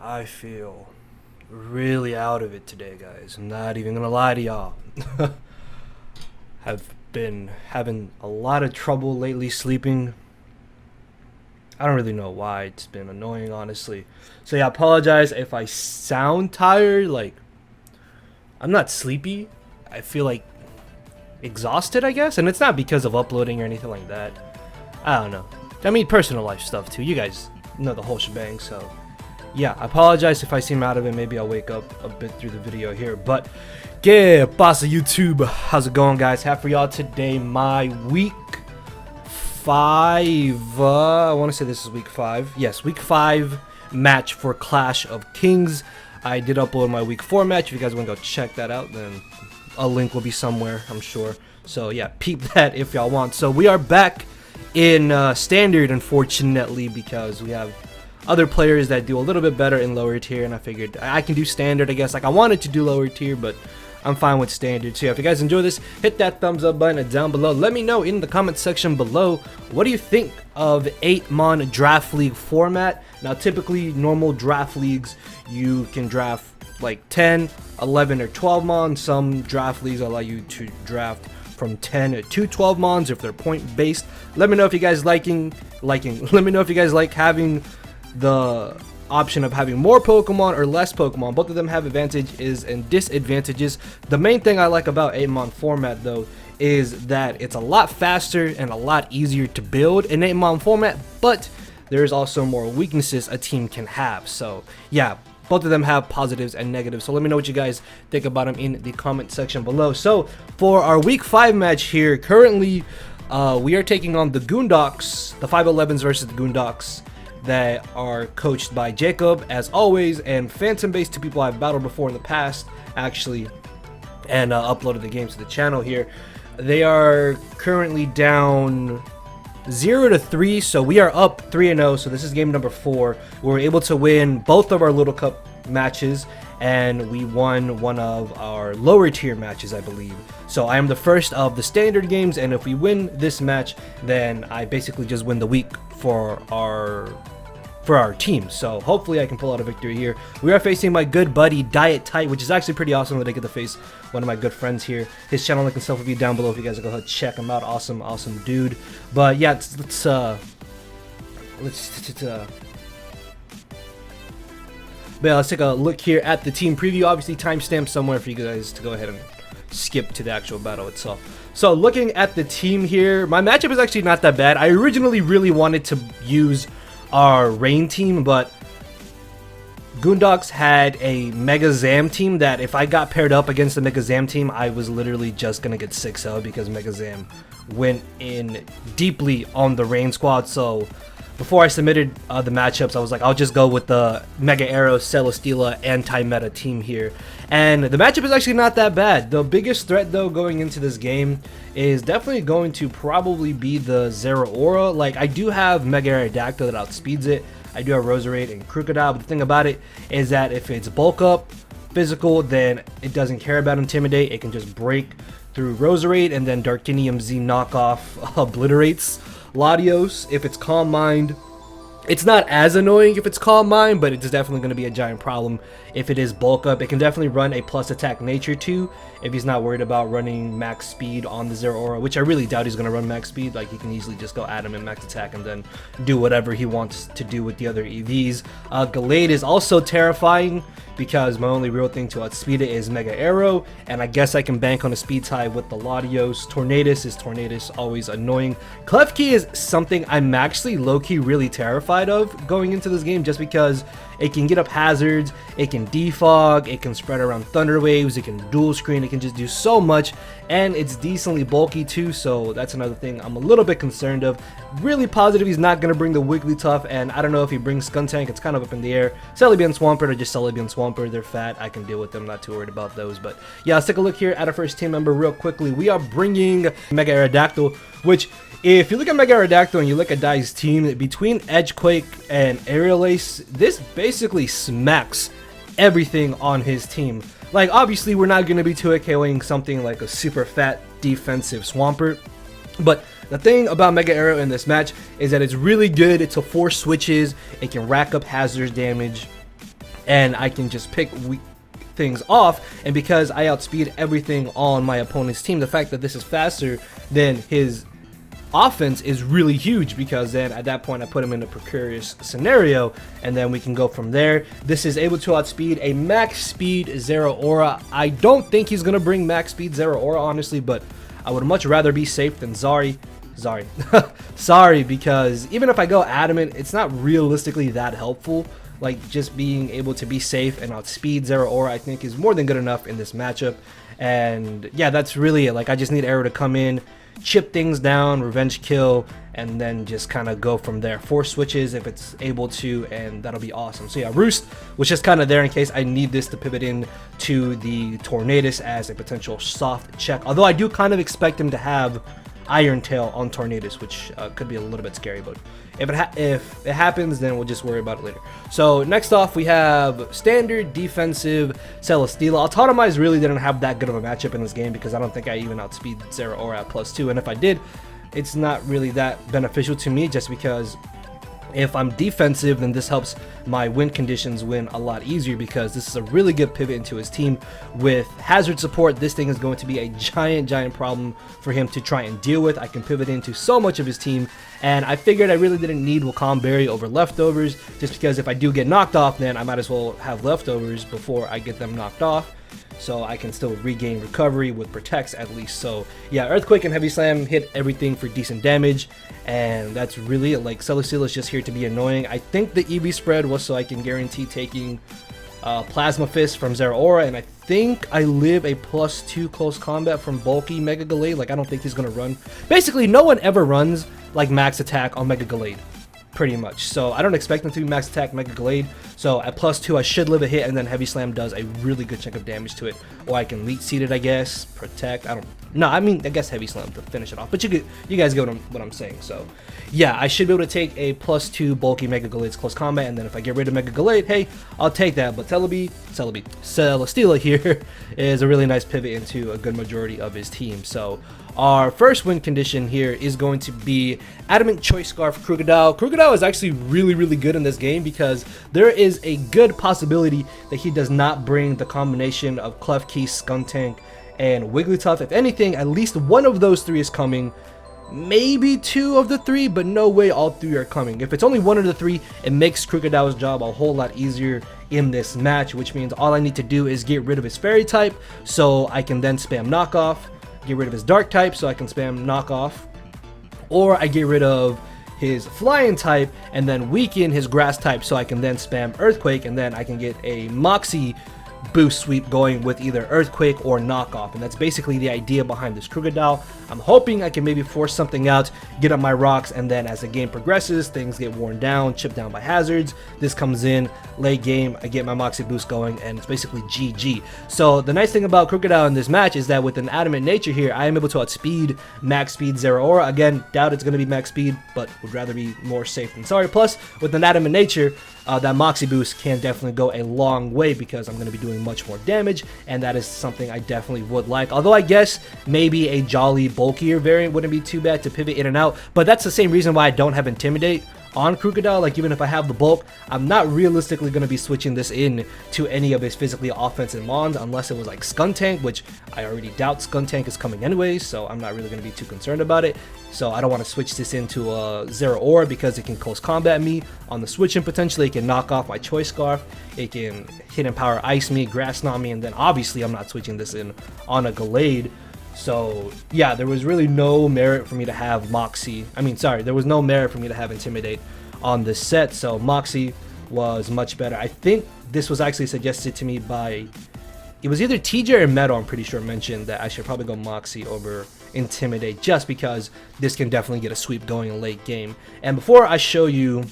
I feel really out of it today, guys. I'm not even gonna lie to y'all. Have been having a lot of trouble lately sleeping. I don't really know why. It's been annoying, honestly. So yeah, I apologize if I sound tired. Like, I'm not sleepy. I feel like exhausted, I guess. And it's not because of uploading or anything like that. I don't know. I mean, personal life stuff too. You guys know the whole shebang. So yeah, I apologize if I seem out of it. Maybe I'll wake up a bit through the video here. But yeah, boss of YouTube, how's it going, guys? Have for y'all today my week 5. I want to say this is week 5. Yes, week 5 match for Clash of Kings. I did upload my week 4 match. If you guys want to go check that out, then a link will be somewhere, I'm sure. So yeah, peep that if y'all want. So we are back in standard, unfortunately, because we have other players that do a little bit better in lower tier, and I figured I can do standard, I guess. Like, I wanted to do lower tier, but I'm fine with standard. So yeah, if you guys enjoy this, hit that thumbs up button down below. Let me know in the comment section below, what do you think of 8-mon draft league format? Now, typically normal draft leagues, you can draft like 10, 11, or 12 mon. Some draft leagues allow you to draft from 10 to 12 mons if they're point based. Let me know if you guys let me know if you guys like having the option of having more Pokemon or less Pokemon. Both of them have advantages and disadvantages. The main thing I like about 8-mon format, though, is that it's a lot faster and a lot easier to build in 8-mon format, but there's also more weaknesses a team can have. So yeah, both of them have positives and negatives. So let me know what you guys think about them in the comment section below. So for our week 5 match here, currently we are taking on the Goondocks, the 511s versus the Goondocks, that are coached by Jacob, as always, and Phantom Base, 2 people I've battled before in the past, actually, and uploaded the games to the channel here. They are currently down 0-3, so we are up 3-0, so this is game number 4. We were able to win both of our Little Cup matches, and we won one of our lower tier matches, I believe. So I am the first of the standard games, and if we win this match, then I basically just win the week for our team. So hopefully I can pull out a victory here. We are facing my good buddy DyeItTight, which is actually pretty awesome that I get to face one of my good friends here. His channel link and stuff will be down below if you guys go ahead and check him out. Awesome dude. But yeah, let's take a look here at the team preview. Obviously timestamp somewhere for you guys to go ahead and skip to the actual battle itself. So looking at the team here, my matchup is actually not that bad. I originally really wanted to use our rain team, but Goondocks had a Mega Zam team that if I got paired up against the Mega Zam team, I was literally just gonna get 6-0 because Mega Zam went in deeply on the rain squad. So before I submitted the matchups, I was like, I'll just go with the Mega Arrow, Celesteela, anti-meta team here. And the matchup is actually not that bad. The biggest threat, though, going into this game is definitely going to probably be the Zeraora. Like, I do have Mega Aerodactyl that outspeeds it. I do have Roserade and Crocodile, but the thing about it is that if it's bulk up, physical, then it doesn't care about Intimidate. It can just break through Roserade, and then Darkinium Z knockoff obliterates Latios. If it's Calm Mind, it's not as annoying if it's Calm Mind, but it's definitely going to be a giant problem if it is bulk up. It can definitely run a plus attack nature too if he's not worried about running max speed on the Zeraora, which I really doubt he's going to run max speed. Like, he can easily just go at him and max attack and then do whatever he wants to do with the other EVs. Gallade is also terrifying because my only real thing to outspeed it is Mega Arrow, and I guess I can bank on a speed tie with the Latios. Tornadus, always annoying. Klefki is something I'm actually low-key really terrified of going into this game, just because it can get up hazards, it can defog, it can spread around thunder waves, it can dual screen, it can just do so much, and it's decently bulky too, so that's another thing I'm a little bit concerned of. Really positive he's not going to bring the Wigglytuff, and I don't know if he brings Skuntank, it's kind of up in the air. Celebian Swampert or just Celebian Swampert, they're fat, I can deal with them, not too worried about those. But yeah, let's take a look here at our first team member real quickly. We are bringing Mega Aerodactyl, which, if you look at Mega Aerodactyl and you look at Dye's team, between Edgequake and Aerial Ace, this basically smacks everything on his team. Like, obviously, we're not going to be 2KOing something like a super fat defensive Swampert, but the thing about Mega Arrow in this match is that it's really good to force switches, it can rack up hazard damage, and I can just pick weak things off. And because I outspeed everything on my opponent's team, the fact that this is faster than his offense is really huge, because then at that point I put him in a precarious scenario, and then we can go from there. This is able to outspeed a max speed Zero Aura. I don't think he's gonna bring max speed Zero Aura, honestly, but I would much rather be safe than sorry, because even if I go adamant, it's not realistically that helpful. Like, just being able to be safe and outspeed Zero Aura, I think, is more than good enough in this matchup. And yeah, that's really it. Like, I just need Arrow to come in, chip things down, revenge kill, and then just kind of go from there. 4 switches if it's able to, and that'll be awesome. So yeah, Roost was just kind of there in case I need this to pivot in to the Tornadus as a potential soft check. Although I do kind of expect him to have Iron Tail on Tornadus, which could be a little bit scary, but if it happens, then we'll just worry about it later. So next off, we have standard defensive Celesteela. Autotomize really didn't have that good of a matchup in this game, because I don't think I even outspeed Zero Aura at +2, and if I did, it's not really that beneficial to me, just because if I'm defensive, then this helps my win conditions win a lot easier, because this is a really good pivot into his team. With hazard support, this thing is going to be a giant problem for him to try and deal with. I can pivot into so much of his team, and I figured I really didn't need Wakam Berry over leftovers, just because if I do get knocked off, then I might as well have leftovers before I get them knocked off, so I can still regain recovery with protects at least. So yeah, Earthquake and Heavy Slam hit everything for decent damage, and that's really it. Like, Celesteela is just here to be annoying. I think the EV spread was so I can guarantee taking Plasma Fist from Zero Aura, and I think I live a +2 close combat from bulky Mega Gallade. Like, I don't think he's gonna run. Basically, no one ever runs like max attack on Mega Gallade, pretty much. So I don't expect him to be max attack Mega Gallade. So at +2, I should live a hit, and then Heavy Slam does a really good chunk of damage to it. Or I can Leech Seed it, I guess. Protect. I guess Heavy Slam to finish it off. But you guys get what I'm saying. So yeah, I should be able to take a +2 bulky Mega Gallade's close combat, and then if I get rid of Mega Gallade, hey, I'll take that. But Celesteela here is a really nice pivot into a good majority of his team. So our first win condition here is going to be Adamant Choice Scarf Krookodile. Krookodile is actually really good in this game, because there is a good possibility that he does not bring the combination of Klefki, Skuntank, and Wigglytuff. If anything, at least one of those 3 is coming. Maybe 2 of the 3, but no way all 3 are coming. If it's only 1 of the 3, it makes Krookodile's job a whole lot easier in this match, which means all I need to do is get rid of his Fairy type, so I can then spam Knockoff, get rid of his Dark type, so I can spam Knockoff, or I get rid of his Flying type and then weaken his Grass type, so I can then spam Earthquake, and then I can get a Moxie boost sweep going with either Earthquake or Knockoff. And that's basically the idea behind this Krookodile. I'm hoping I can maybe force something out, get up my rocks, and then as the game progresses, things get worn down, chipped down by hazards. This comes in late game, I get my Moxie boost going, and it's basically GG. So the nice thing about Krookodile in this match is that with an adamant nature here, I am able to outspeed max speed Zero Aura. Again, doubt it's going to be max speed, but would rather be more safe than sorry. Plus, with an adamant nature, that Moxie boost can definitely go a long way, because I'm going to be doing much more damage, and that is something I definitely would like. Although I guess maybe a jolly bulkier variant wouldn't be too bad to pivot in and out, but that's the same reason why I don't have Intimidate on Krookodile. Like, even if I have the bulk, I'm not realistically going to be switching this in to any of his physically offensive mons, unless it was like Skuntank, which I already doubt Skuntank is coming anyways, so I'm not really going to be too concerned about it. So I don't want to switch this into a Zero Aura, because it can close combat me on the switch, and potentially it can knock off my Choice Scarf, it can Hidden Power Ice me, Grass Knot me, and then obviously I'm not switching this in on a Gallade. So yeah, there was really no merit for me to have there was no merit for me to have Intimidate on this set, so Moxie was much better. I think this was actually suggested to me by, it was either TJ or Meadow, I'm pretty sure, mentioned that I should probably go Moxie over Intimidate, just because this can definitely get a sweep going in late game. And before I show you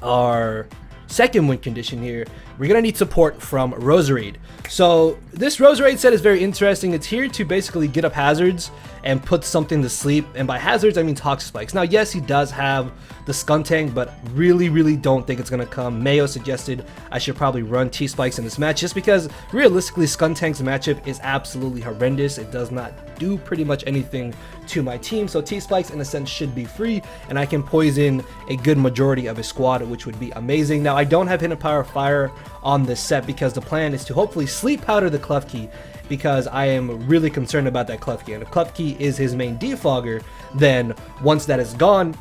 our second win condition here, we're gonna need support from Roserade. So this Roserade set is very interesting. It's here to basically get up hazards and put something to sleep, and by hazards I mean Toxic Spikes. Now yes, he does have the Skuntank, but really don't think it's gonna come. Mayo suggested I should probably run T-Spikes in this match, just because realistically Skuntank's matchup is absolutely horrendous. It does not do pretty much anything to my team, so T-Spikes in a sense should be free, and I can poison a good majority of his squad, which would be amazing. Now I don't have Hidden Power Fire on this set because the plan is to hopefully sleep powder the Klefki, because I am really concerned about that Klefki. And if Klefki is his main defogger, then once that is gone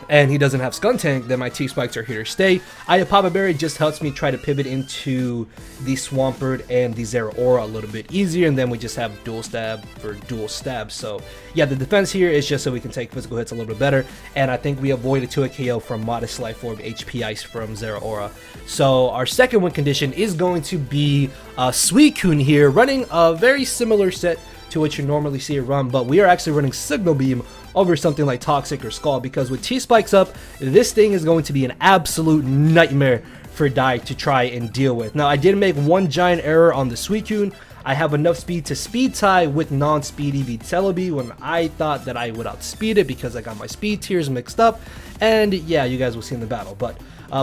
and he doesn't have Skuntank, then my T-Spikes are here to stay. Papa Berry just helps me try to pivot into the Swampert and the Zeraora a little bit easier, and then we just have dual stab for dual stab. So yeah, the defense here is just so we can take physical hits a little bit better, and I think we avoided 2 KO from Modest Life Orb HP Ice from Zeraora. So our second win condition is going to be Suicune here, running a very similar set to what you normally see it run, but we are actually running Signal Beam over something like Toxic or Scald, because with T-Spikes up, this thing is going to be an absolute nightmare for Dye to try and deal with. Now, I did make one giant error on the Suicune. I have enough speed to speed tie with non-speedy Celebi when I thought that I would outspeed it because I got my speed tiers mixed up, and yeah, you guys will see in the battle. But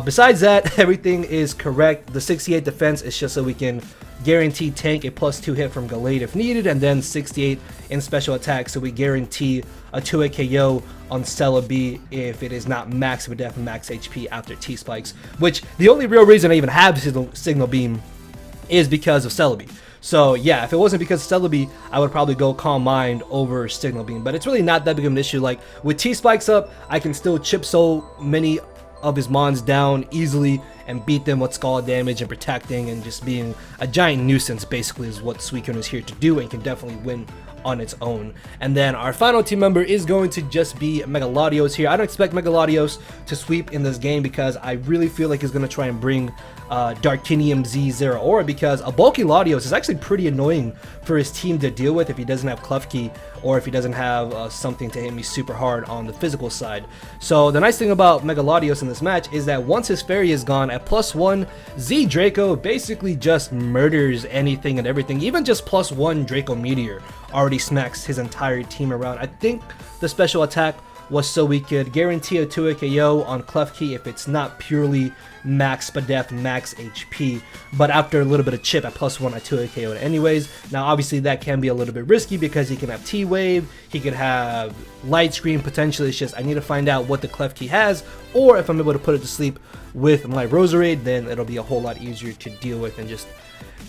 besides that, everything is correct. The 68 defense is just so we can guarantee tank a +2 hit from Gallade if needed, and then 68 in special attack, so we guarantee a 2-hit KO on Celebi if it is not max with def max HP after T-Spikes, which the only real reason I even have Signal Beam is because of Celebi. So yeah, if it wasn't because of Celebi, I would probably go Calm Mind over Signal Beam, but it's really not that big of an issue. Like with T-Spikes up, I can still chip so many of his mons down easily and beat them with Scald damage and protecting and just being a giant nuisance basically is what Suicune is here to do, and can definitely win on its own. And then our final team member is going to just be Megalodios here. I don't expect Megalodios to sweep in this game because I really feel like he's going to try and bring Darkinium Z Zeraora, because a bulky Latios is actually pretty annoying for his team to deal with if he doesn't have Klefki or if he doesn't have something to hit me super hard on the physical side. So the nice thing about Megalodios in this match is that once his fairy is gone at +1, Z Draco basically just murders anything and everything. Even just +1 Draco Meteor already smacks his entire team around. I think the special attack was so we could guarantee a 2-hit KO on Klefki if it's not purely max Spadef, max HP, but after a little bit of chip at +1 I 2-hit KO it anyways. Now obviously that can be a little bit risky because he can have T-Wave, he could have Light Screen potentially. It's just I need to find out what the Klefki has, or if I'm able to put it to sleep with my Roserade, then it'll be a whole lot easier to deal with. And just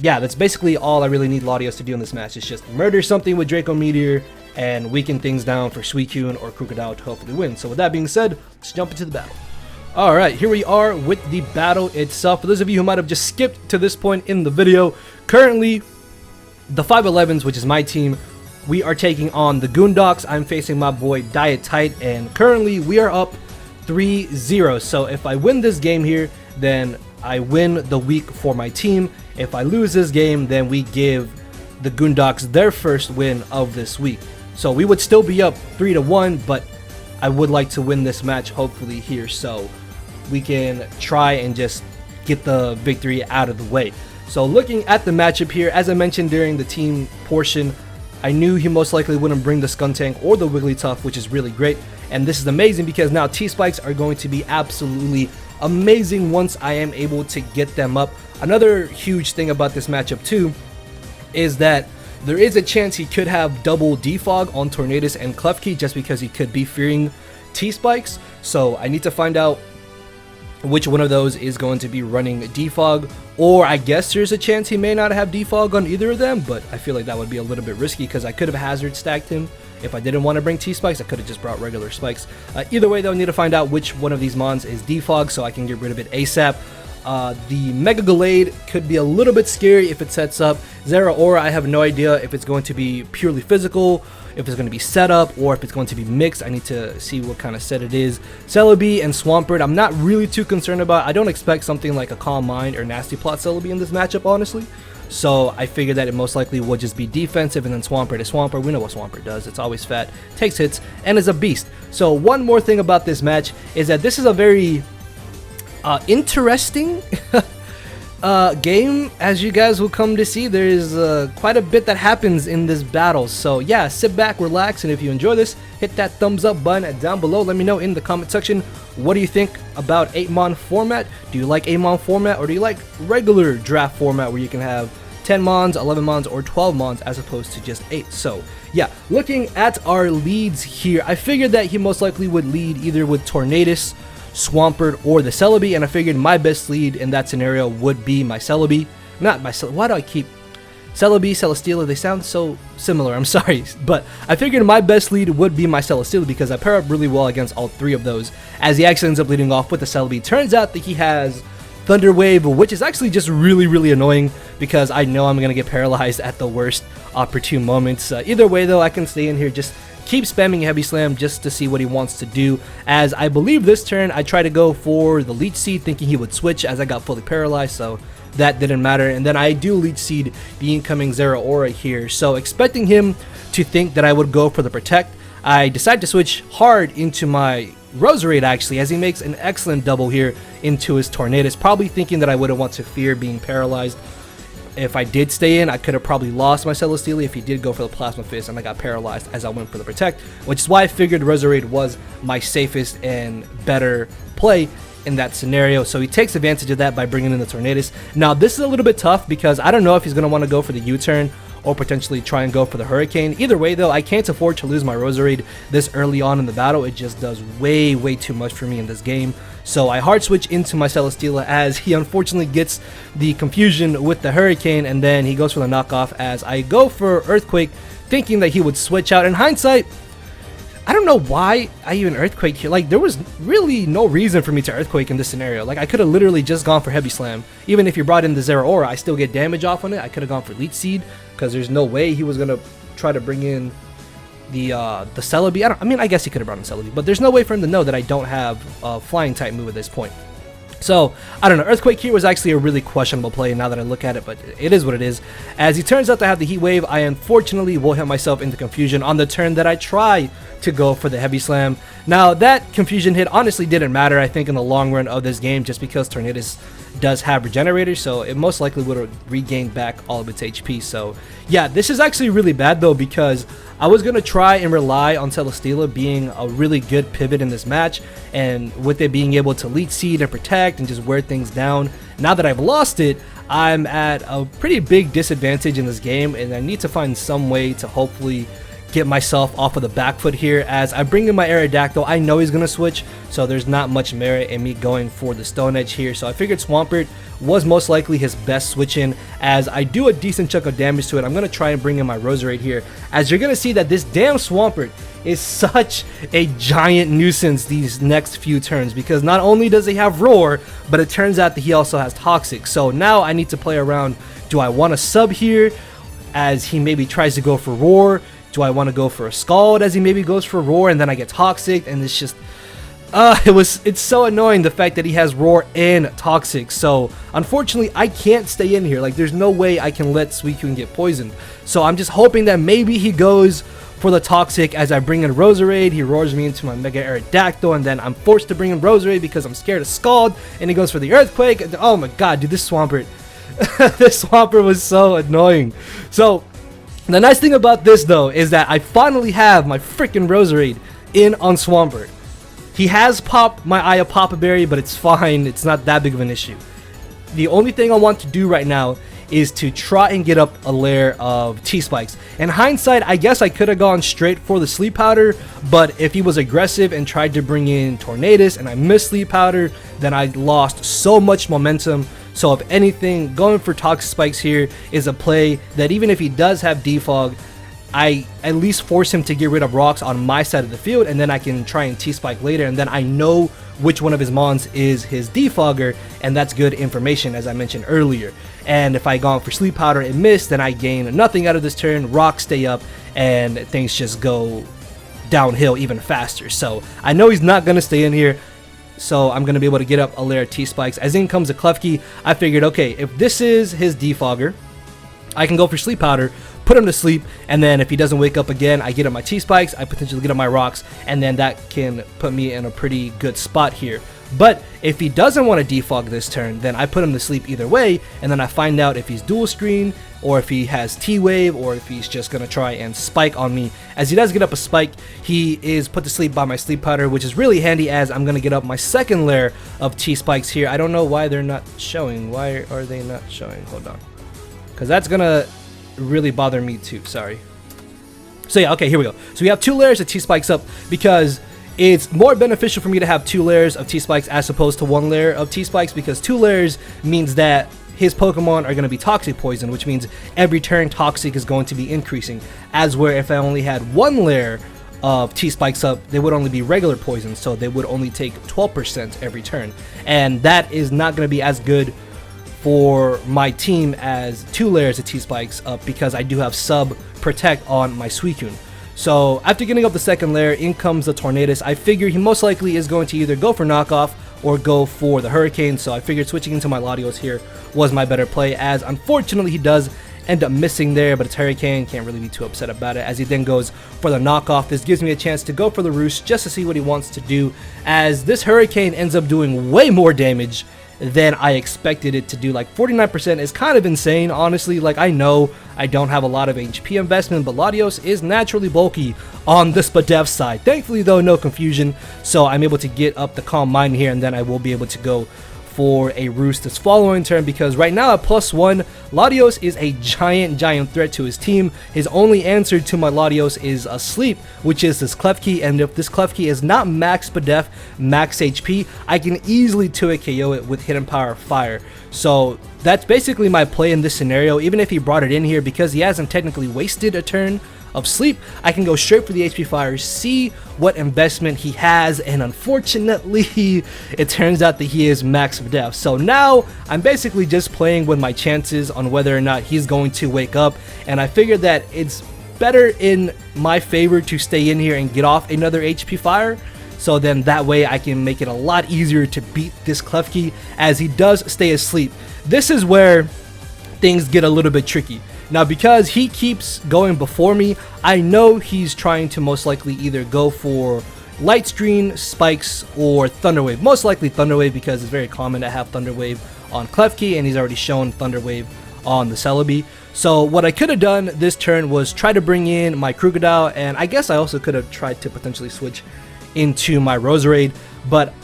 yeah, that's basically all I really need Latios to do in this match. It's just murder something with Draco Meteor and weaken things down for Suicune or Crocodile to hopefully win. So with that being said, let's jump into the battle. Alright, here we are with the battle itself. For those of you who might have just skipped to this point in the video, currently the 511s, which is my team, we are taking on the Goondocks. I'm facing my boy DyeItTight, and currently we are up 3-0. So if I win this game here, then I win the week for my team. If I lose this game, then we give the Goondocks their first win of this week. So we would still be up 3-1, but I would like to win this match hopefully here, so we can try and just get the victory out of the way. So looking at the matchup here, as I mentioned during the team portion, I knew he most likely wouldn't bring the Skuntank or the Wigglytuff, which is really great. And this is amazing because now T-Spikes are going to be absolutely amazing once I am able to get them up. Another huge thing about this matchup too is that there is a chance he could have double defog on Tornadus and Klefki just because he could be fearing T-Spikes. So I need to find out which one of those is going to be running defog, or I guess there's a chance he may not have defog on either of them, but I feel like that would be a little bit risky because I could have hazard stacked him. If I didn't want to bring T-Spikes, I could have just brought regular spikes. Either way though, I need to find out which one of these mons is defog so I can get rid of it ASAP. The Mega Gallade could be a little bit scary if it sets up. Zeraora, I have no idea if it's going to be purely physical, if it's going to be set up, or if it's going to be mixed. I need to see what kind of set it is. Celebi and Swampert, I'm not really too concerned about. I don't expect something like a Calm Mind or Nasty Plot Celebi in this matchup, honestly. So I figured that it most likely would just be defensive, and then Swampert is Swampert. We know what Swampert does. It's always fat, takes hits, and is a beast. So one more thing about this match is that this is a very interesting game, as you guys will come to see. There is quite a bit that happens in this battle. So yeah, sit back, relax, and if you enjoy this, hit that thumbs up button down below. Let me know in the comment section, what do you think about 8-mon format? Do you like 8-mon format, or do you like regular draft format where you can have 10 mons, 11 mons, or 12 mons as opposed to just 8? So yeah, looking at our leads here, I figured that he most likely would lead either with Tornadus Swampert or the Celebi, and I figured my best lead in that scenario would be my Celebi. Not my Celebi, why do I keep... Celebi, Celesteela, they sound so similar, I'm sorry, but I figured my best lead would be my Celesteela because I pair up really well against all three of those, as he actually ends up leading off with the Celebi. Turns out that he has Thunder Wave, which is actually just really annoying because I know I'm going to get paralyzed at the worst opportune moments. Either way though, I can stay in here, just keep spamming Heavy Slam just to see what he wants to do, as I believe this turn I try to go for the Leech Seed thinking he would switch as I got fully paralyzed, so that didn't matter, and then I do Leech Seed the incoming Zeraora here, so expecting him to think that I would go for the Protect, I decide to switch hard into my Roserade actually, as he makes an excellent double here into his Tornadus, probably thinking that I wouldn't want to fear being paralyzed. If I did stay in, I could have probably lost my Celesteela if he did go for the Plasma Fist and I got paralyzed as I went for the Protect, which is why I figured Roserade was my safest and better play in that scenario. So he takes advantage of that by bringing in the Tornadus. Now this is a little bit tough because I don't know if he's going to want to go for the U-turn or potentially try and go for the Hurricane. Either way though, I can't afford to lose my Roserade this early on in the battle. It just does way too much for me in this game. So I hard switch into my Celesteela as he unfortunately gets the confusion with the Hurricane, and then he goes for the knockoff as I go for Earthquake thinking that he would switch out. In hindsight, I don't know why I even Earthquake here. Like, there was really no reason for me to Earthquake in this scenario. Like, I could have literally just gone for Heavy Slam. Even if you brought in the Zeraora, I still get damage off on it. I could have gone for Leech Seed because there's no way he was going to try to bring in the Celebi. I mean, I guess he could have brought in Celebi, but there's no way for him to know that I don't have a Flying type move at this point. So, I don't know, Earthquake here was actually a really questionable play now that I look at it, but it is what it is. As he turns out to have the Heat Wave, I unfortunately will hit myself into confusion on the turn that I try to go for the Heavy Slam. Now, that confusion hit honestly didn't matter, I think, in the long run of this game, just because Tornadus does have Regenerator, so it most likely would have regained back all of its HP. So, yeah, this is actually really bad, though, because I was going to try and rely on Celesteela being a really good pivot in this match, and with it being able to Leech Seed and Protect and just wear things down. Now that I've lost it, I'm at a pretty big disadvantage in this game, and I need to find some way to hopefully get myself off of the back foot here. As I bring in my Aerodactyl, I know he's going to switch, so there's not much merit in me going for the Stone Edge here. So I figured Swampert was most likely his best switch in, as I do a decent chunk of damage to it. I'm going to try and bring in my Roserade here, as you're going to see that this damn Swampert is such a giant nuisance these next few turns, because not only does he have Roar, but it turns out that he also has Toxic. So now I need to play around. Do I want to sub here as he maybe tries to go for Roar? Do I want to go for a Scald as he maybe goes for Roar and then I get Toxic? And it's just it's so annoying, the fact that he has Roar and Toxic. So unfortunately I can't stay in here. Like, there's no way I can let Suicune get poisoned. So I'm just hoping that maybe he goes for the Toxic as I bring in Roserade. He roars me into my Mega Aerodactyl, and then I'm forced to bring in Roserade because I'm scared of Scald, and he goes for the Earthquake. Oh my god, dude, this Swampert this Swampert was so annoying. So the nice thing about this, though, is that I finally have my freaking Roserade in on Swampert. He has popped my Aya Papa Berry, but it's fine. It's not that big of an issue. The only thing I want to do right now is to try and get up a layer of T-Spikes. In hindsight, I guess I could have gone straight for the Sleep Powder, but if he was aggressive and tried to bring in Tornadus and I missed Sleep Powder, then I lost so much momentum. So if anything, going for Toxic Spikes here is a play that even if he does have Defog, I at least force him to get rid of rocks on my side of the field, and then I can try and T-Spike later, and then I know which one of his Mons is his Defogger, and that's good information, as I mentioned earlier. And if I gone for Sleep Powder and missed, then I gain nothing out of this turn, rocks stay up, and things just go downhill even faster. So I know he's not going to stay in here, so I'm going to be able to get up a layer of T-Spikes. As in comes a Klefki, I figured, okay, if this is his Defogger, I can go for Sleep Powder, put him to sleep, and then if he doesn't wake up again, I get up my T-Spikes, I potentially get up my rocks, and then that can put me in a pretty good spot here. But if he doesn't want to defog this turn, then I put him to sleep either way, and then I find out if he's dual screen, or if he has T-Wave, or if he's just going to try and spike on me. As he does get up a spike, he is put to sleep by my Sleep Powder, which is really handy as I'm going to get up my second layer of T-Spikes here. I don't know why they're not showing. Why are they not showing? Hold on. Because that's going to really bother me too. Sorry. So yeah, okay, here we go. So we have two layers of T-Spikes up because it's more beneficial for me to have 2 layers of T-Spikes as opposed to 1 layer of T-Spikes, because 2 layers means that his Pokemon are going to be Toxic Poison, which means every turn Toxic is going to be increasing. As where if I only had 1 layer of T-Spikes up, they would only be regular Poison, so they would only take 12% every turn. And that is not going to be as good for my team as 2 layers of T-Spikes up, because I do have Sub Protect on my Suicune. So after getting up the 2nd layer, in comes the Tornadus. I figure he most likely is going to either go for knockoff or go for the Hurricane, so I figured switching into my Latios here was my better play, as unfortunately he does end up missing there, but it's Hurricane, can't really be too upset about it, as he then goes for the knockoff. This gives me a chance to go for the Roost just to see what he wants to do, as this Hurricane ends up doing way more damage than I expected it to do. Like 49% is kind of insane, honestly. Like, I know I don't have a lot of HP investment, but Latios is naturally bulky on the Spadef side. Thankfully though, no confusion, so I'm able to get up the Calm Mind here, and then I will be able to go for a Roost this following turn, because right now at +1, Latios is a giant threat to his team. His only answer to my Latios is a Sleep, which is this Klefki, and if this Klefki is not max Spadef, max HP, I can easily 2-hit KO it with Hidden Power Fire. So that's basically my play in this scenario. Even if he brought it in here, because he hasn't technically wasted a turn of Sleep, I can go straight for the HP Fire, see what investment he has, and unfortunately it turns out that he is max Spadef. So now I'm basically just playing with my chances on whether or not he's going to wake up, and I figured that it's better in my favor to stay in here and get off another HP Fire, so then that way I can make it a lot easier to beat this Klefki, as he does stay asleep. This is where things get a little bit tricky. Now, because he keeps going before me, I know he's trying to most likely either go for Light Screen, Spikes, or Thunder Wave. Most likely Thunder Wave, because it's very common to have Thunder Wave on Klefki, and he's already shown Thunder Wave on the Celebi. So what I could have done this turn was try to bring in my Krookodile, and I guess I also could have tried to potentially switch into my Roserade, but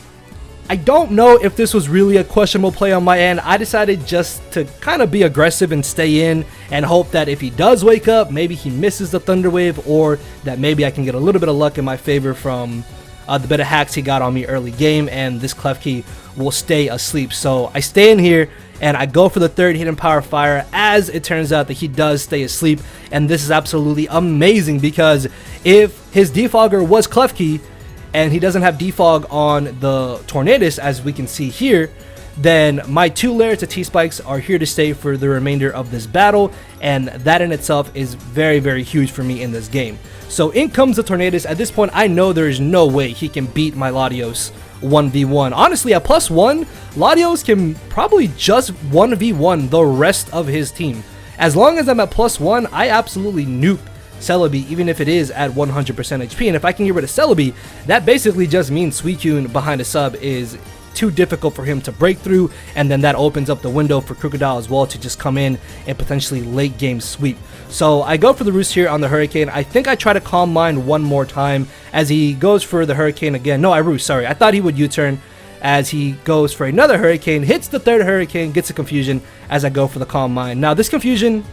I don't know if this was really a questionable play on my end. I decided just to kind of be aggressive and stay in and hope that if he does wake up, maybe he misses the Thunder Wave, or that maybe I can get a little bit of luck in my favor from the bit of hacks he got on me early game, and this Klefki will stay asleep. So I stay in here and I go for the 3rd Hidden Power Fire, as it turns out that he does stay asleep, and this is absolutely amazing, because if his Defogger was Klefki and he doesn't have Defog on the Tornadus, as we can see here, then my 2 layers of T-Spikes are here to stay for the remainder of this battle, and that in itself is very huge for me in this game. So in comes the Tornadus. At this point, I know there is no way he can beat my Latios 1v1. Honestly, at +1, Latios can probably just 1v1 the rest of his team. As long as I'm at +1, I absolutely nuke Celebi, even if it is at 100% HP, and if I can get rid of Celebi, that basically just means Suicune behind a sub is too difficult for him to break through, and then that opens up the window for Krookodile as well to just come in and potentially late game sweep. So I go for the Roost here on the Hurricane. I think I try to Calm Mind one more time as he goes for the Hurricane again. No, I Roost, sorry. I thought he would U-turn, as he goes for another Hurricane, hits the 3rd Hurricane, gets a Confusion as I go for the Calm Mind. Now this Confusion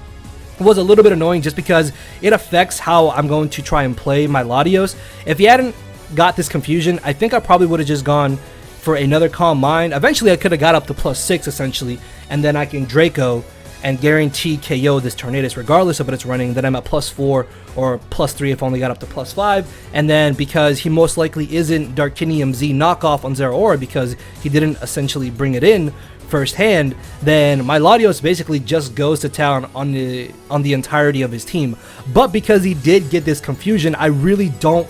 was a little bit annoying just because it affects how I'm going to try and play my Latios. If he hadn't got this Confusion, I think I probably would have just gone for another Calm Mind. Eventually I could have got up to +6 essentially, and then I can Draco and guarantee KO this Tornadus regardless of what it's running. Then I'm at +4 or +3 if I only got up to +5, and then because he most likely isn't Darkinium Z knockoff on Zeraora because he didn't essentially bring it in firsthand, then my Latios basically just goes to town on the entirety of his team. But because he did get this Confusion, I really don't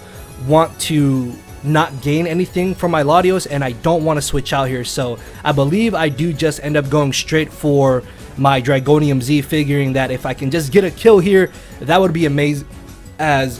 want to not gain anything from my Latios, and I don't want to switch out here. So I believe I do just end up going straight for my Dragonium Z, figuring that if I can just get a kill here, that would be amazing. As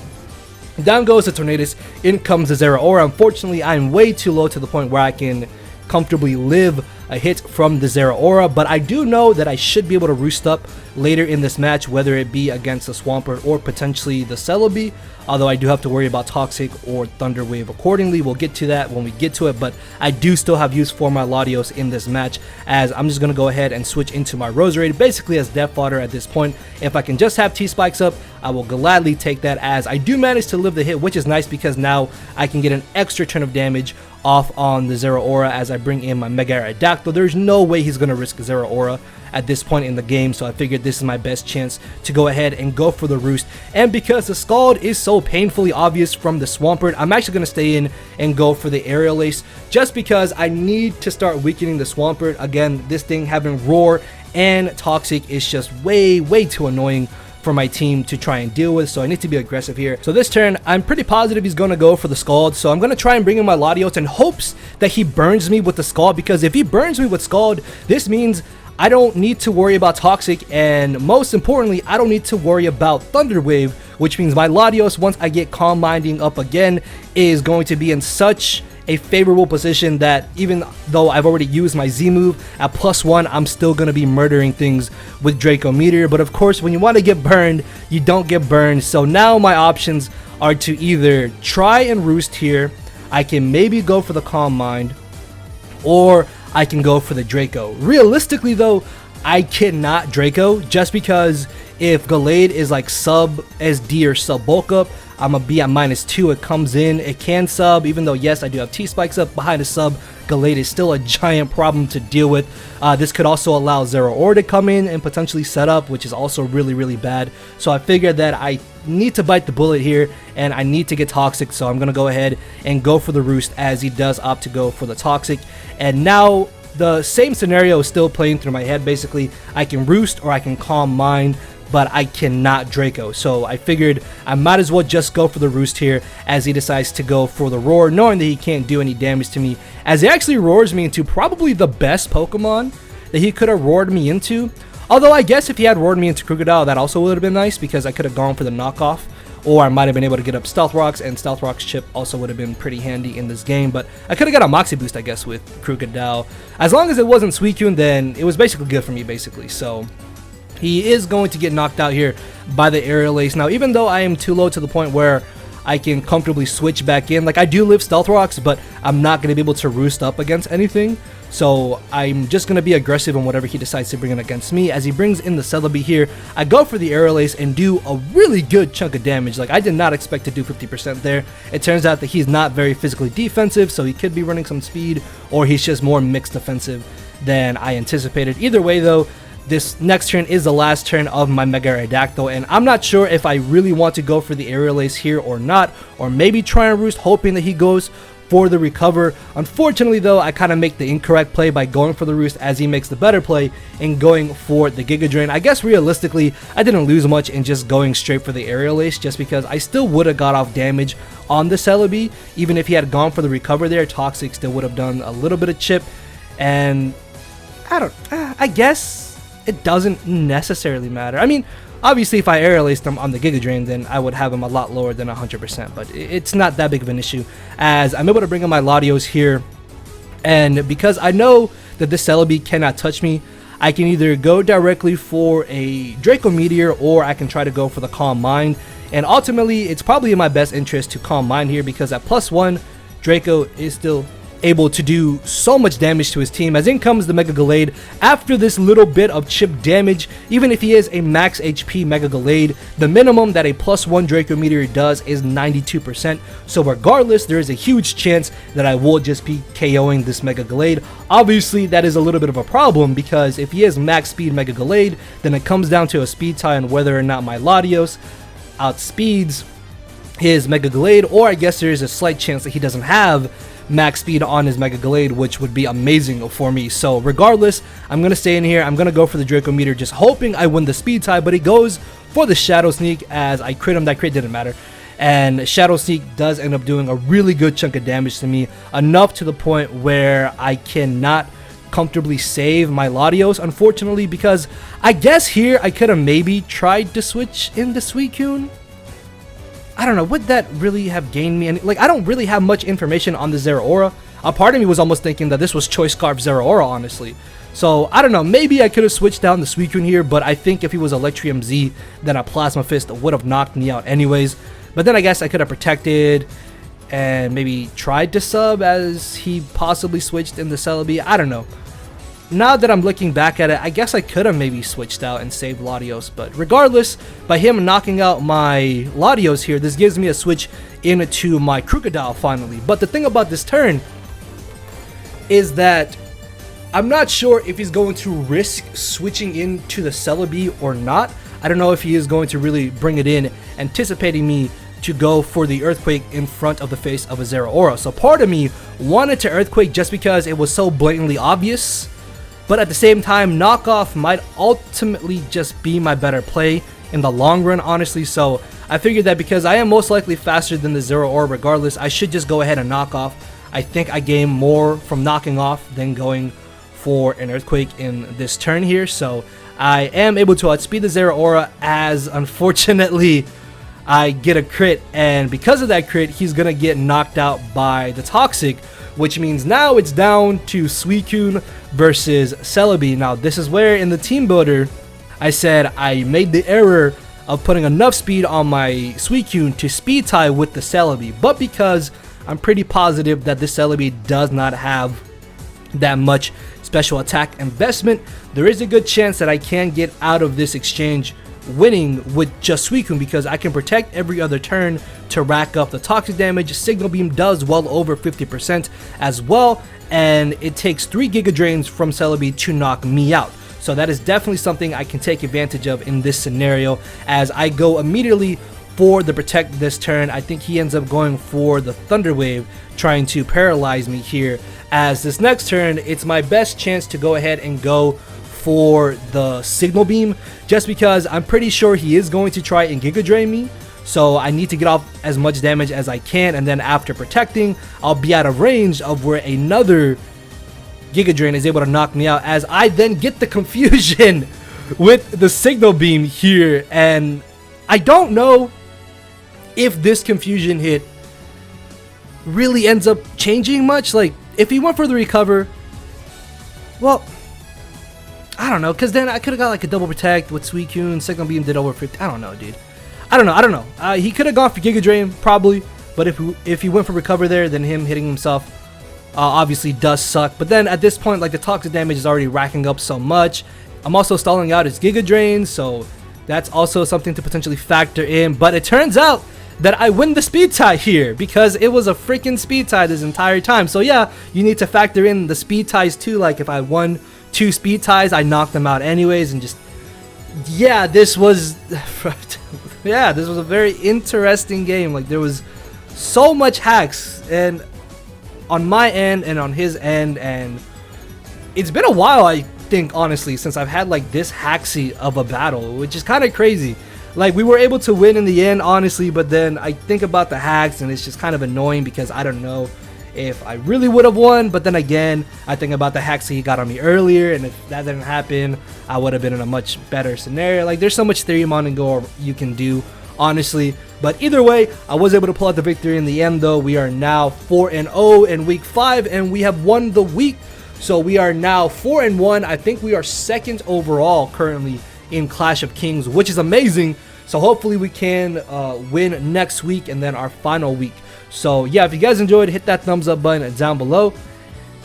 down goes the Tornadus, in comes the Zeraora. Unfortunately, I'm way too low to the point where I can comfortably live a hit from the Zeraora, but I do know that I should be able to roost up later in this match, whether it be against the Swampert or potentially the Celebi, although I do have to worry about Toxic or Thunder Wave accordingly. We'll get to that when we get to it, but I do still have use for my Latios in this match, as I'm just going to go ahead and switch into my Roserade basically as death fodder at this point. If I can just have T-Spikes up, I will gladly take that, as I do manage to live the hit, which is nice because now I can get an extra turn of damage off on the Zeraora as I bring in my Mega Aerodactyl. There's no way he's going to risk Zeraora at this point in the game, so I figured this is my best chance to go ahead and go for the Roost. And because the Scald is so painfully obvious from the Swampert, I'm actually going to stay in and go for the Aerial Ace, just because I need to start weakening the Swampert. Again, this thing having Roar and Toxic is just way too annoying for my team to try and deal with, so I need to be aggressive here. So this turn, I'm pretty positive he's going to go for the Scald, so I'm going to try and bring in my Latios in hopes that he burns me with the Scald, because if he burns me with Scald, this means I don't need to worry about Toxic, and most importantly, I don't need to worry about Thunder Wave, which means my Latios, once I get Calm Minding up again, is going to be in such a favorable position that even though I've already used my Z move at +1, I'm still going to be murdering things with Draco Meteor. But of course, when you want to get burned, you don't get burned. So now my options are to either try and Roost here, I can maybe go for the Calm Mind, or I can go for the Draco. Realistically though, I cannot Draco, just because if Gallade is like sub SD or sub bulk up, I'm gonna be at -2. It comes in, it can sub, even though yes, I do have T-Spikes up behind a sub. Gallade is still a giant problem to deal with. This could also allow Zeraora to come in and potentially set up, which is also really bad. So I figured that I need to bite the bullet here, and I need to get Toxic, so I'm gonna go ahead and go for the Roost, as he does opt to go for the Toxic. And now the same scenario is still playing through my head. Basically, I can Roost or I can Calm Mind, but I cannot Draco. So I figured I might as well just go for the Roost here, as he decides to go for the Roar, knowing that he can't do any damage to me, as he actually roars me into probably the best Pokemon that he could have roared me into. Although I guess if he had roared me into Krookodile, that also would have been nice, because I could have gone for the knockoff, or I might have been able to get up Stealth Rocks, and Stealth Rocks chip also would have been pretty handy in this game. But I could have got a Moxie boost, I guess, with Krookodile. As long as it wasn't Suicune, then it was basically good for me, basically. So he is going to get knocked out here by the Aerial Ace. Now, even though I am too low to the point where I can comfortably switch back in, like I do live Stealth Rocks, but I'm not going to be able to Roost up against anything. So I'm just going to be aggressive on whatever he decides to bring in against me. As he brings in the Celebi here, I go for the Aerial Ace and do a really good chunk of damage. Like, I did not expect to do 50% there. It turns out that he's not very physically defensive, so he could be running some speed, or he's just more mixed defensive than I anticipated. Either way though, this next turn is the last turn of my Mega Aerodactyl, and I'm not sure if I really want to go for the Aerial Ace here or not, or maybe try and Roost, hoping that he goes for the Recover. Unfortunately though, I kind of make the incorrect play by going for the Roost, as he makes the better play in going for the Giga Drain. I guess realistically, I didn't lose much in just going straight for the Aerial Ace, just because I still would have got off damage on the Celebi. Even if he had gone for the Recover there, Toxic still would have done a little bit of chip, and I guess it doesn't necessarily matter. I mean, obviously if I Aerial Aced him on the Giga Drain, then I would have him a lot lower than 100%, but it's not that big of an issue, as I'm able to bring in my Latios here. And because I know that this Celebi cannot touch me, I can either go directly for a Draco Meteor, or I can try to go for the Calm Mind. And ultimately, it's probably in my best interest to Calm Mind here, because at +1, Draco is still able to do so much damage to his team. As in comes the Mega Gallade after this little bit of chip damage. Even if he is a max HP Mega Gallade, the minimum that a +1 Draco Meteor does is 92%. So regardless, there is a huge chance that I will just be KOing this Mega Gallade. Obviously, that is a little bit of a problem, because if he is max speed Mega Gallade, then it comes down to a speed tie on whether or not my Latios outspeeds his Mega Gallade, or I guess there is a slight chance that he doesn't have max speed on his Mega Gallade, which would be amazing for me. So regardless, I'm gonna stay in here. I'm gonna go for the Draco Meteor, just hoping I win the speed tie, but he goes for the Shadow Sneak. As I crit him, that crit didn't matter, and Shadow Sneak does end up doing a really good chunk of damage to me, enough to the point where I cannot comfortably save my Latios, unfortunately, because I guess here I could have maybe tried to switch into Suicune. I don't know, would that really have gained me any? Like, I don't really have much information on the Zeraora. a part of me was almost thinking that this was Choice Scarf Zeraora, honestly. So, I don't know, maybe I could have switched down the Suicune here, but I think if he was Electrium Z, then a Plasma Fist would have knocked me out anyways. But then I guess I could have protected and maybe tried to sub as he possibly switched in the Celebi. I don't know. Now that I'm looking back at it, I guess I could have maybe switched out and saved Latios, but regardless, by him knocking out my Latios here, this gives me a switch into my Crocodile finally. But the thing about this turn is that I'm not sure if he's going to risk switching into the Celebi or not. I don't know if he is going to really bring it in, anticipating me to go for the Earthquake in front of the face of a Zeraora. So part of me wanted to Earthquake just because it was so blatantly obvious. But at the same time, knockoff might ultimately just be my better play in the long run, honestly. So I figured that because I am most likely faster than the Zeraora regardless, I should just go ahead and knock off. I think I gain more from knocking off than going for an Earthquake in this turn here. So I am able to outspeed the Zeraora, as unfortunately I get a crit. And because of that crit, he's going to get knocked out by the Toxic, which means now it's down to Suicune versus Celebi. Now this is where in the team builder I said I made the error of putting enough speed on my Suicune to speed tie with the Celebi, but because I'm pretty positive that this Celebi does not have that much special attack investment, there is a good chance that I can get out of this exchange winning with just Suicune, because I can protect every other turn to rack up the toxic damage. Signal Beam does well over 50% as well, and it takes 3 Giga Drains from Celebi to knock me out. So that is definitely something I can take advantage of in this scenario, as I go immediately for the protect this turn. I think he ends up going for the Thunder Wave, trying to paralyze me here, as this next turn it's my best chance to go ahead and go for the Signal Beam, just because I'm pretty sure he is going to try and Giga Drain me. So I need to get off as much damage as I can, and then after protecting, I'll be out of range of where another Giga Drain is able to knock me out, as I then get the confusion with the Signal Beam here. And I don't know if this confusion hit really ends up changing much. Like, if he went for the recover, well, I don't know, because then I could have got like a double protect with Suicune. Signal Beam did over 50. I don't know, dude. I don't know. He could have gone for Giga Drain probably, but if he went for recover there, then him hitting himself obviously does suck. But then at this point, like, the toxic damage is already racking up so much. I'm also stalling out his Giga Drain, so that's also something to potentially factor in. But it turns out that I win the speed tie here, because it was a freaking speed tie this entire time. So yeah, you need to factor in the speed ties too. Like, if I won 2 speed ties, I knocked them out anyways. And just, yeah, this was yeah, this was a very interesting game. Like, there was so much hacks, and on my end and on his end, and it's been a while, I think, honestly, since I've had like this hacksy of a battle, which is kind of crazy. Like, we were able to win in the end, honestly, but then I think about the hacks and it's just kind of annoying, because I don't know if I really would have won. But then again, I think about the hacks he got on me earlier, and if that didn't happen, I would have been in a much better scenario. Like, there's so much theory and go you can do, honestly. But either way, I was able to pull out the victory in the end, though. We are now 4-0 in week 5, and we have won the week. So we are now 4-1. I think we are 2nd overall currently in Clash of Kings, which is amazing. So hopefully we can win next week and then our final week. So yeah, if you guys enjoyed, hit that thumbs up button down below,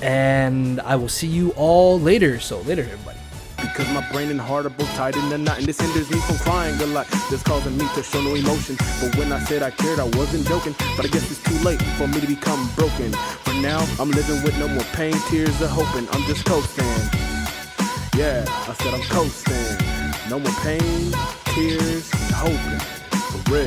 and I will see you all later. So later, everybody. Because my brain and heart are both tied in the knot, and this hinders me from crying a lot. This causing me to show no emotion. But when I said I cared, I wasn't joking. But I guess it's too late for me to become broken. For now, I'm living with no more pain, tears of hoping. I'm just coasting. Yeah, I said I'm coasting. No more pain, tears, hoping. For real.